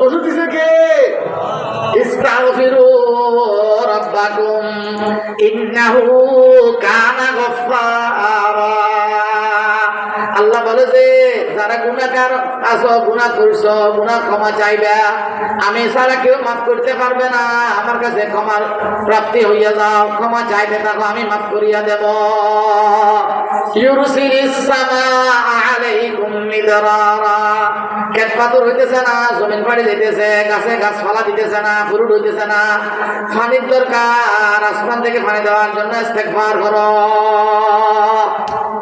ওষুধ দিছে কে? ইস্তাগফিরু রাব্বাকুম ইন্নাহু কানা গফফারা। আল্লাহ বলে যে যারা গুনাহগার আছো, গুনাহ করছো, গুনাহ ক্ষমা চাইবা, আমি ছাড়া কেউ মাফ করতে পারবে না। আমার কাছে ক্ষমার প্রাপ্তি হইয়া যাও, ক্ষমা চাইবে তাকে আমি মাফ করিয়া দেব। ইউরসিলিস সামাআ আলাইকুম মিদরারা। ক্ষেত পাথর হইতেছে না, জমিন ফাড়ি দিতেছে, গাছে গাছপালা দিতেছে না, ফুরুট হইতেছে না, পানির দরকার। আসমান থেকে পানি দেওয়ার জন্য ইস্তেগফার করো।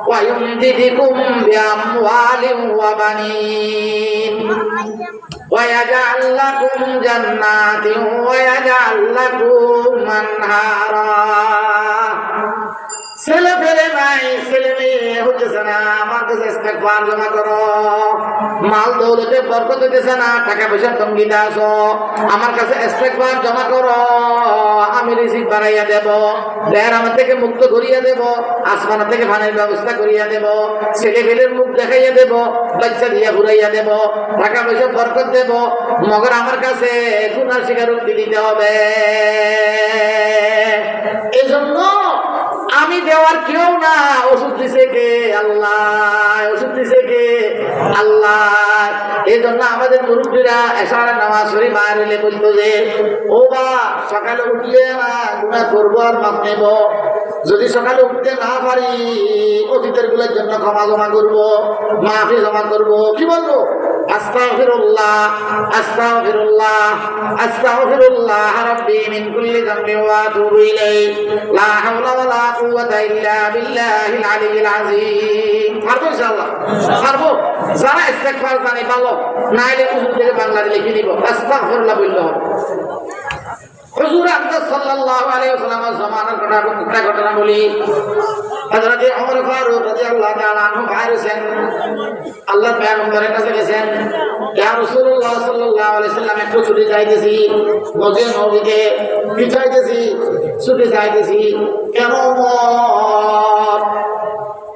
ويمددكم بأموال وبنين ويجعل لكم جنات ويجعل لكم أنهارا। ছেলে ফেলে নাই, ছেলে মেয়ে হইতেছে না, আমার কাছে ইস্তেগফার জমা করো। মাল দৌলতে বরকত হইতেছে না, টাকা পয়সার তঙ্গিতে আছো, আমার কাছে ইস্তেগফার জমা করো। আমি রিজিক বাড়াইয়া দেব, দেহের আমার থেকে মুক্ত করিয়া দেব, আসমান থেকে পানির ব্যবস্থা করিয়া দেব, ছেলে ফেলের মুখ দেখাইয়া দেব, বাচ্চা দিয়া ঘুরাইয়া দেব, টাকা পয়সা বরকত দেব। মগর আমার কাছে গুনার স্বীকারোক্তি দিতে হবে। এজন্য আমি দেওয়ার কেউ না। ওষুধ দিছে কে? আল্লাহ। ওষুধ দিছে কে? আল্লাহ। এই জন্য আমাদের মুরব্বীরা এশার নামাজ পড়ি বাইরে হইলে বলতো যে ও বা সকালে উঠলে না গুনাহ করবো আর মাফ নেব। যদি সকালে উঠতে না পারি অতীতের গুলোর জন্য ক্ষমা জমা করবো, মাফি জমা করবো। কি বলবো? আস্তাগফিরুল্লাহ আস্তাগফিরুল্লাহ আস্তাগফিরুল্লাহ রাব্বি মিন কুল্লি যামবিন ওয়া আতুবু ইলাইহি লা হাওলা ওয়ালা কুওয়াতা ইল্লা বিল্লাহিল আলিয়্যিল আযীম। পারবো ইনশাআল্লাহ? পারবো। যারা ইস্তেগফার জানে ভালো, নাইলে হুজুর থেকে বাংলাতে লিখে দিব আস্তাগফিরুল্লাহ বললে হবে। হুজুর আকরাম সাল্লাল্লাহু আলাইহি ওয়াসাল্লামের জামানার একটা ঘটনা বলি। হযরত ওমর ফারুক রাদিয়াল্লাহু তাআলা আনহু বাইরেছেন, আল্লাহর পয়গম্বরের কাছে গেছেন, ইয়া রাসূলুল্লাহ সাল্লাল্লাহু আলাইহি ওয়াসাল্লাম একটু ছুটি চাইতেছি, মসজিদে নববীতে কি চাইতেছি? ছুটি চাইতেছি। কেন ওমর?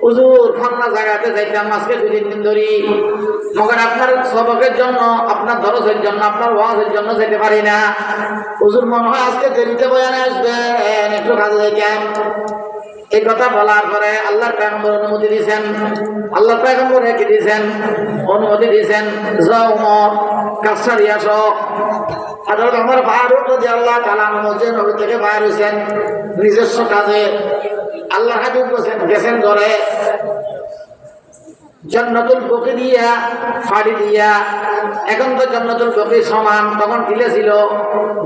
হুজুর ফান্না জায়গাতে যাইতাম আজকে 2-3 দিন ধরে, মগর আপনার সবকের জন্য, আপনার দরজের জন্য, আপনার ওয়াজের জন্য যেতে পারি না। হুজুর মনে হয় আজকে দেরিতে বয়ানে আসবেন, একটু কাজে যাইতাম। এই কথা বলার পরে আল্লাহর পয়গম্বর অনুমতি দিয়েছেন। আল্লাহর পয়গম্বর কি দিয়েছেন? অনুমতি দিয়েছেন, যাও ওমর কাজ সারিয়ে আসো। হযরত ওমর ফারুক রাদিয়াল্লাহু তাআলা মসজিদ নববী থেকে বাইর হইছেন নিজস্ব কাজে। আল্লাহ হাবিব গেছেন ঘরে, জান্নাতুল বকি দিয়া ফাড়ি দিয়া, এখন তো জান্নাতুল বকি সমান, তখন ঢিলে ছিল।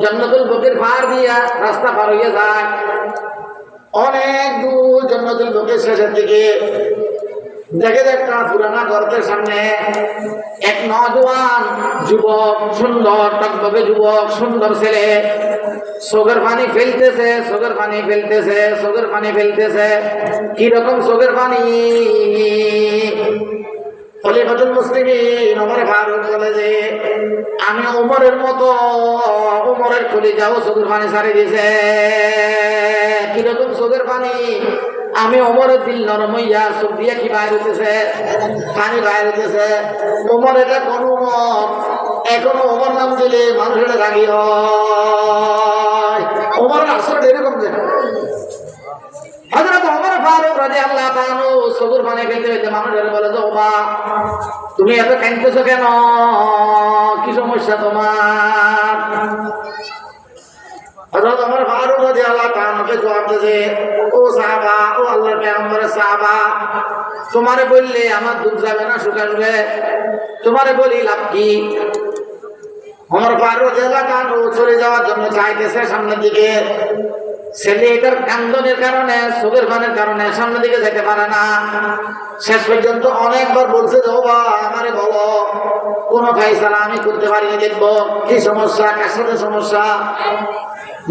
জান্নাতুল বকির পার দিয়া রাস্তা পার হইয়া যায় অনেক দূর। জান্নাতুল বকির শেষের দিকে দেখে একটা পুরানা গর্তের সামনে এক নওজোয়ান যুবক, সুন্দর টকটকে যুবক, সুন্দর ছেলে, চোখের পানি ফেলতেছে, চোখের পানি ফেলতেছে, চোখের পানি ফেলতেছে। কিরকম চোখের পানি? খলিফাতুল মুসলিমিন ওমর ফারুক বলে যে আমি ওমরের মতো, ওমরের কলিজাও চোখের পানি ছাড়ি দিছে। কিরকম চোখের পানি? আমি ওমরের দিল নরম হইয়া চোখ দিয়ে কি বাইর হইতেছে? পানি বাইর হইতেছে। ওমর এটা কোন ওমর? এখনো ওমর নাম দিলে মানুষের রাগি হয়। ওমরের আসলে এরকম যে হযরত ওমর ফারুক রাদিয়াল্লাহু তাআলা চোখের পানি ফেলতে ফেলতে মানুষের বলে যে ওবা তুমি এত কাঁদতেছো কেন? কি সমস্যা তোমার? হযরত ওমর ফারুক রাদিয়াল্লাহু তাআলা জবাব দিয়েছে, ও সাহাবা, ও আল্লাহর পয়গম্বরের সাহাবা, তোমারে বললে আমার দুধ যাবে না শুকাবে? তোমারে বলি লাভ কি? ওমর ফারুক রাদিয়াল্লাহু তাআলা চলে যাওয়ার জন্য চাইতেছে সামনের দিকে। ছেলে এটার কান্দনের কারণে, চোখের পানির কারণে সামনের দিকে যেতে পারে না। শেষ পর্যন্ত অনেকবার বলছে যে বাবা আমারে বলো, কোন ফাইসালা আমি করতে পারিনি, দেখবো কি সমস্যা, কার সাথে সমস্যা।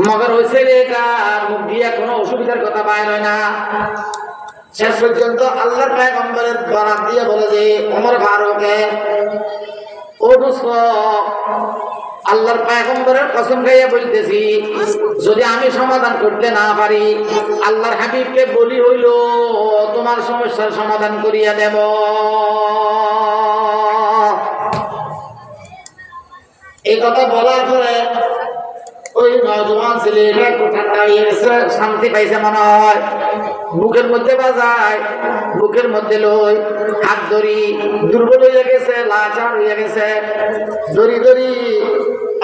মগর ওই ছেলে এটার মুখ দিয়ে কোনো অসুবিধার কথা বাইর হয় না। শেষ পর্যন্ত আল্লাহর পয়গম্বরের বরাত দিয়ে বলে যে ওমর ফারুককে, ও দোস্ত, আল্লাহর পয়গম্বরের কসম খাইয়া বলতেছি, যদি আমি সমাধান করতে না পারি আল্লাহর হাবিবকে বলি হইল তোমার সমস্যার সমাধান করিয়া দেব। এই কথা বলার পরে ওই নজওয়ান ছেলেটা একটু ঠান্ডা হয়ে গেছে, শান্তি পাইছে মনে হয়। বুকের মধ্যে বাজায়, বুকের মধ্যে লই, হাত ধরি, দুর্বল হয়ে গেছে, লাচার হয়ে গেছে, ধরি ধরি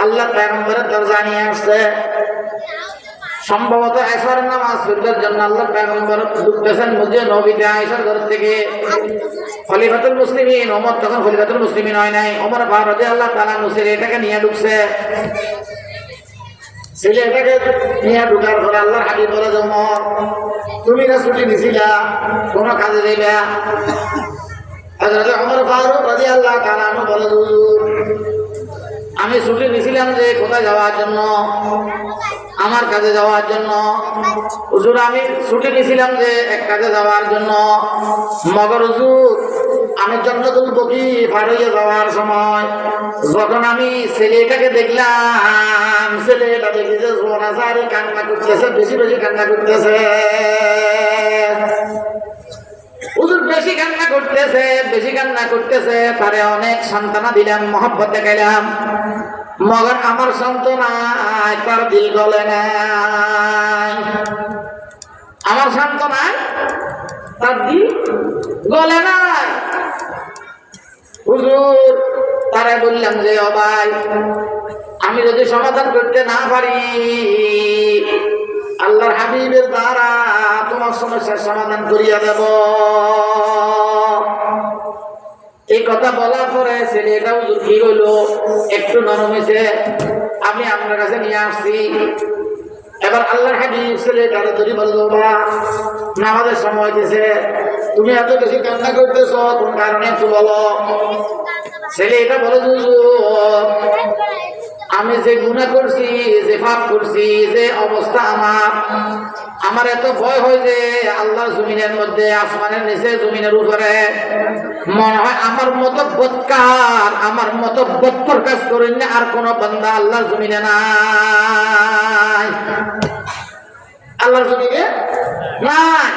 আল্লাহ পয়গম্বরের দরজা নিয়ে আসছে। সম্ভবত এশার নামাজ পড়ার জন্য আল্লাহ পয়গম্বর ঢুকতেছেন মসজিদে নববীতে আয়েশার ঘর থেকে। খলিফাতুল মুসলিমিন ওমর তখন খলিফাতুল মুসলিমিন হয় নাই, ওমর রাদিয়াল্লাহু তাআলা ছেলেটাকে নিয়ে ঢুকছে। ছেলেটাকে নিয়ে ঢুকার পরে আল্লাহর হাবিব বলে যে ওমর, তুমি না ছুটি দিছিলা কোন কাজে যাইবা? হযরত ওমর ফারুক রাদিয়াল্লাহু তাআলা বলে, হুজুর আমি ছুটি নিয়েছিলাম যে কোথায় যাওয়ার জন্য? আমার কাজে যাওয়ার জন্য। হুজুর আমি ছুটি নিয়েছিলাম যে এক কাজে যাওয়ার জন্য, মগর হুজুর আমি জান্নাতুল বকি পার হয়ে যাওয়ার সময় যখন আমি ছেলেটাকে দেখলাম, ছেলেটা দেখি যে জোরাজারি কান্না করতেছে, বেশি বেশি কান্না করতেছে। হুজুর বেশি কান্না করতেছে, বেশি কান্না করতেছে, তারে অনেক সান্ত্বনা দিলাম, মহব্বত দেখাইলাম, মগর আমার সান্ত্বনায় তার দিল গলে নাই। আমার সান্ত্বনায় তার দিল গলে নাই। হুজুর তারে বললাম যে ও ভাই, আমি যদি সমাধান করতে না পারি, আল্লাহর হাবিবের দ্বারা তোমার সমস্যার সমাধান করিয়া দেব। এই কথা বলার পরে ছেলেটা হুজুর কি হইলো, একটু নরম হয়েছে, আমি আপনার কাছে নিয়ে আসছি। এবার আল্লাহর হাবিব ছেলেটারে ধরি বললো, বা নামাজের সময় দিয়েছে, তুমি এত বেশি কান্না করতেছ কোন কারণে একটু বলো। ছেলে এটা বলে, হুজুর আমি যে গুনাহ করছি, যে পাপ করছি, যে অবস্থা আমার এত ভয় হয় যে আল্লাহর জমিনের মধ্যে, আসমানের নিচে, জমিনের উপরে মনে হয় আমার মতো বদকার, আমার মতো বদকর কাজ করেন না আর কোন বান্দা আল্লাহর জমিনে নাই, আল্লাহর জমিনে নাই।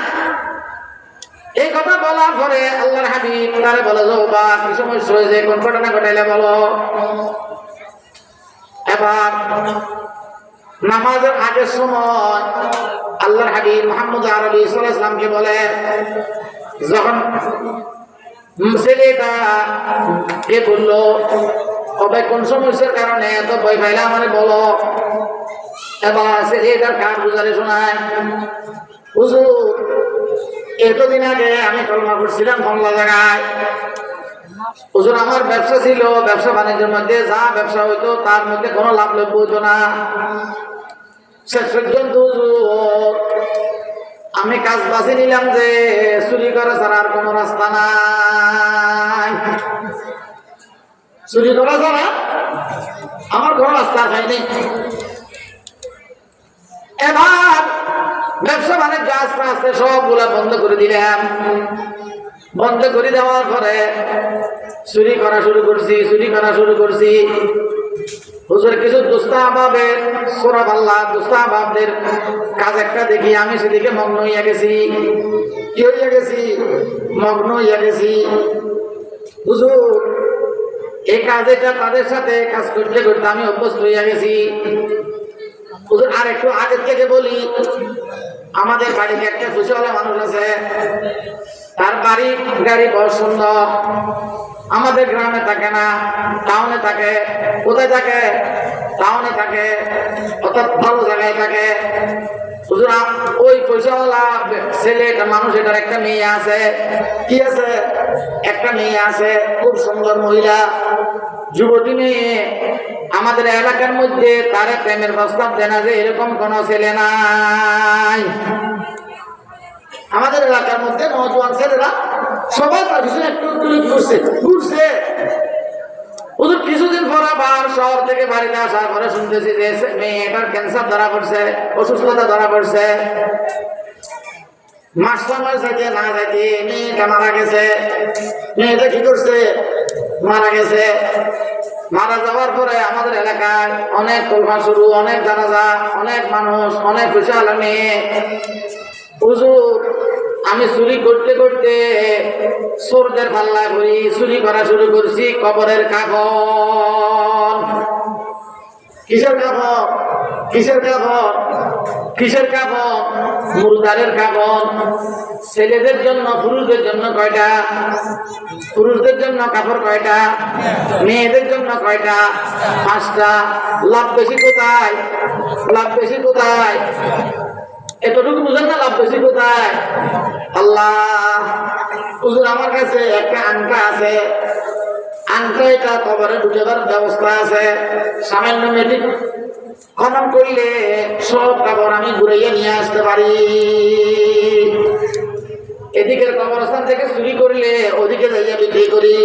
এই কথা বলার পরে আল্লাহর হাবিব তারে বলে, যাও বা কি সমস্যা হয়েছে, কোন ঘটনা ঘটাইলে বলো। এবার নামাজের আগের সময় আল্লাহর হাবিব মুহাম্মদ আরবি সাল্লাল্লাহু আলাইহি ওয়াসাল্লামকে বলে, যখন ছেলেটা কে বললো, তবে কোন সমস্যার কারণে এত ভয় পাইলে আমারে বলো। এবার ছেলেটার কার গুজারে শোনায়, হুজুর এতদিন আগে আমি কলমা করছিলাম কমলা জায়গায়। হুজুর আমার ব্যবসা ছিল, ব্যবসা বাণিজ্যের মধ্যে যা ব্যবসা হইতো তার মধ্যে কোনো লাভ লভ্য হইতো না। শেষ পর্যন্ত হুজুর আমি কাজ বাছি নিলাম যে চুরি করা ছাড়া আর কোনো রাস্তা নাই, চুরি করা ছাড়া আমার কোনো রাস্তা হয়নি। এবার ব্যবসা বাণিজ্য আস্তে আস্তে সবগুলা বন্ধ করে দিলাম। বন্ধ করে দেওয়ার পরে চুরি করা শুরু করছি। হুজুর কিছু দুস্তাহবাবের সূরা আল্লাহ, দুস্তাহবাবদের কাজ একটা দেখি, আমি সেদিকে মগ্ন হইয়া গেছি। কি হইয়া গেছি? মগ্ন হইয়া গেছি। হুজুর এই কাজটা তাদের সাথে কাজ করতে করতে আমি অভ্যস্ত হইয়া গেছি। হুজুর আর একটু আগের থেকে বলি, আমাদের বাড়িতে একটা খুশিওয়ালা মানুষ আছে, তার বাড়ি গাড়ি বড় সুন্দর, আমাদের গ্রামে থাকে না, টাউনে থাকে। কোথায় থাকে? টাউনে থাকে, অর্থাৎ ভালো জায়গায় থাকে। হুজুর ওই পয়সাওয়ালা ছেলে মানুষ, এটার একটা মেয়ে আছে। কি আছে? একটা মেয়ে আছে, খুব সুন্দর মহিলা, যুবতী মেয়ে। আমাদের এলাকার মধ্যে তার প্রেমের প্রস্তাব দেয় না যে এরকম কোন ছেলে নাই। আমাদের এলাকার মধ্যে নওজোয়ান ছেলেরা সবাই তার পিছনে একটু ঘুরছে। ওদের কিছুদিন পর আবার শহর থেকে বাড়িতে আসার পরে শুনতেছি যে মেয়েটার ক্যান্সার ধরা পড়ছে, অসুস্থতা ধরা পড়ছে। মাস সময় যাইতে না যাইতে মেয়েটা মারা গেছে। মেয়েটা কি করছে? মারা গেছে। মারা যাওয়ার পরে আমাদের এলাকায় অনেক কলমা শুরু, অনেক জানাজা, অনেক মানুষ, অনেক বিশাল মেয়ে। হুজুর আমি চুরি করতে করতে চোরদের পাল্লায় পড়ি, চুরি করা শুরু করছি কবরের কাফন। কিসের কাফন? কিসের কাফন? কিসের কাফন? মুর্দারের কাফন। ছেলেদের জন্য, পুরুষদের জন্য কয়টা? পুরুষদের জন্য কাপড় কয়টা? মেয়েদের জন্য কয়টা? 5টা। লাভ বেশি কোথায়? লাভ বেশি কোথায়? এতটুকু বুঝেন না লাভ বেশি কোথায়? আল্লাহ, হুজুর আমার কাছে একটা আংটা আছে, আংটা এটা কবরে ঢুকেবার ব্যবস্থা আছে, সামান্য মেট্রিক খনন করলে সব কাপড় আমি ঘুরাইয়া নিয়ে আসতে পারি। এদিকের কবরস্থান থেকে চুরি করলে ওদিকে যাইয়া বিক্রি করি,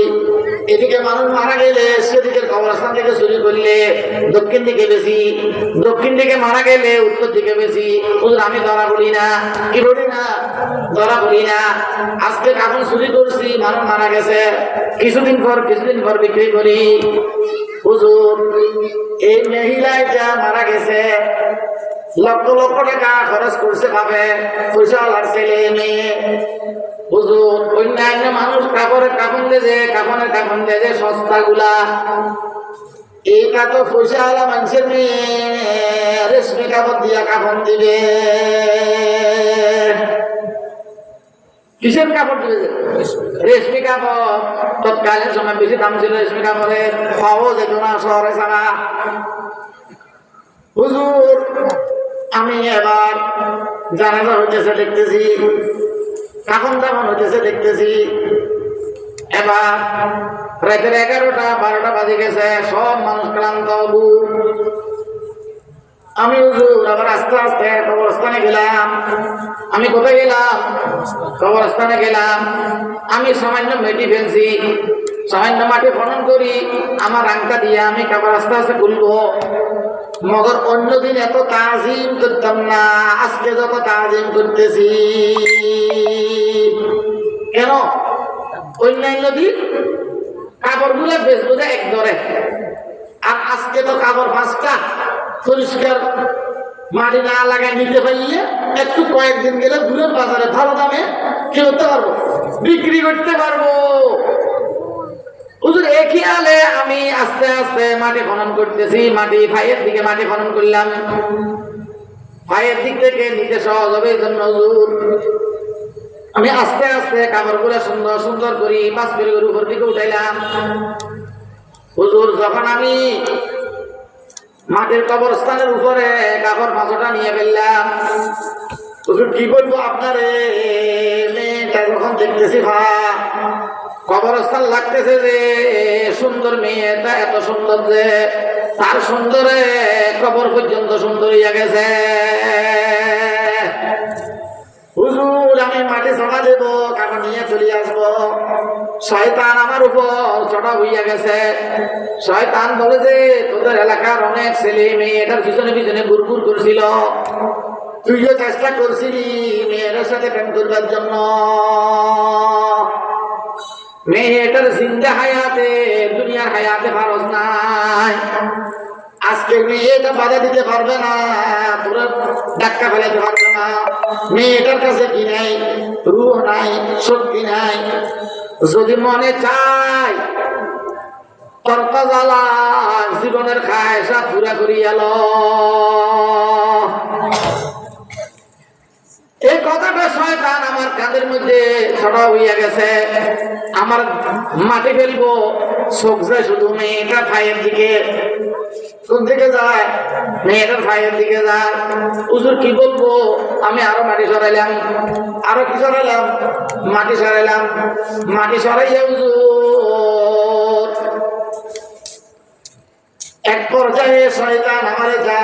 এদিকে মানুষ মারা গেলে সেদিকের কবরস্থান থেকে চুরি করলে দক্ষিণ দিকে বেশি, দক্ষিণ দিকে মারা গেলে উত্তর দিকে বেশি। হুজুর আমি ধরা পড়ি না, কি বলি না, ধরা পড়ি না। আজকে কাপড় চুরি করছি, মানুষ মারা গেছে, কিছুদিন পর বিক্রি করি। হুজুর এই মহিলাটা মারা গেছে, লক্ষ লক্ষ টাকা খরচ করছে ভাবে, পয়সাওয়ালার ছেলে মেয়ে। হুজুর অন্যান্য মানুষ কাপড়ের কাপড় দেয়, কাপড়ের কাপড় দেয় সস্তা গুলা, এইটা তো পয়সাওয়ালা মানুষের মেয়ে রেশমি কাপড় দিয়া কাপড় দিবে। কিসের কাপড় দিবে? রেশমি কাপড়। তৎকালীন সময় বেশি দাম ছিল রেশমি কাপড়ের, পাওয়া যেত না শহরে ছাড়া। হুজুর আমি এবার জানাজা হইতেছে দেখতেছি, কাফন দাফন হইতেছে দেখতেছি, এবার রাতের 11টা 12টা বাজে গেছে, সব মানুষ ক্লান্ত। আমি হুজুর আবার আস্তে আস্তে কবরস্থানে গেলাম। আমি কোথায় গেলাম? কবরস্থানে গেলাম। আমি সামান্য মেটি ফেলছি, সামান্য মাটি খনন করি, আমার আংটা দিয়ে আমি কাপড় আস্তে আস্তে খুলবো। মগর অন্যদিন এত তাজিম করতাম না, আজকে যত তাজিম করতেছি। কেন? অন্যান্য দিন কাপড় গুলা বেচবো যে এক দরে, আর আজকে তো কাপড় 5টা পরিষ্কার মাটি না লাগায় নিতে পারলে একটু কয়েকদিন গেলে দূরের বাজারে ভালো দামে কি করতে পারবো, বিক্রি করতে পারবো। হুজুর এই খেয়ালে আমি আস্তে আস্তে মাটি খনন করতেছি, মাটি ভাইয়ের দিকে মাটি খনন করলাম, ভাইয়ের দিক থেকে নিতে সহজ হবে এই জন্য হুজুর আমি আস্তে আস্তে কাপড় গুলা সুন্দর সুন্দর করি 5 করে উপর দিকে উঠাইলাম। হুজুর যখন আমি মাটির কবরস্থানের উপরে কাপড় 5টা নিয়ে ফেললাম, হুজুর কি বলবো আপনারে, মেয়েটা যখন দেখতেছি কবরস্থান লাগতেছে যে সুন্দর, মেয়েটা এত সুন্দর যে তার সুন্দরে কবর পর্যন্ত সুন্দর হইয়া গেছে। হুজুর আমি মাটি চড়া দেব, কাপড় নিয়ে চলে আসবো। শয়তান আমার উপর চড়া হইয়া গেছে। শয়তান বলে যে তোদের এলাকার অনেক ছেলে মেয়ে এটার পিছনে পিছনে গুড়গুড় করছিল, তুইও চেষ্টা করছিলি মেয়ের সাথে প্রেম করবার জন্য। মেয়েটার জিন্দা হায়াতে দুনিয়ার হায়াতে ফরজ নাই, আজকে মেয়েটা বাধা দিতে পারবে না, পুরো ধাক্কা ফেলাতে পারবে না। মেয়েটার কাছে কি নাই? রূহ নাই, শক্তি নাই। যদি মনে চায় তর্ক জ্বালা জীবনের খায়সা পুরা করিয়া ল। এই কথাটা শয়তান আমার কাঁধের মধ্যে ছড়া হইয়া গেছে। আমার মাটি ফেলবো, চোখ যায় শুধু মেয়েটা ভাইয়ের দিকে। কোন দিকে যায়? মেয়েটার ভাইয়ের দিকে যায়। হুজুর কি বলবো, আমি আরো মাটি সরাইলাম, আরো কি সরাইলাম, মাটি সরাইলাম, মাটি সরাইয়া হুজুর এক পর্যায়ে শয়তান আমারে যা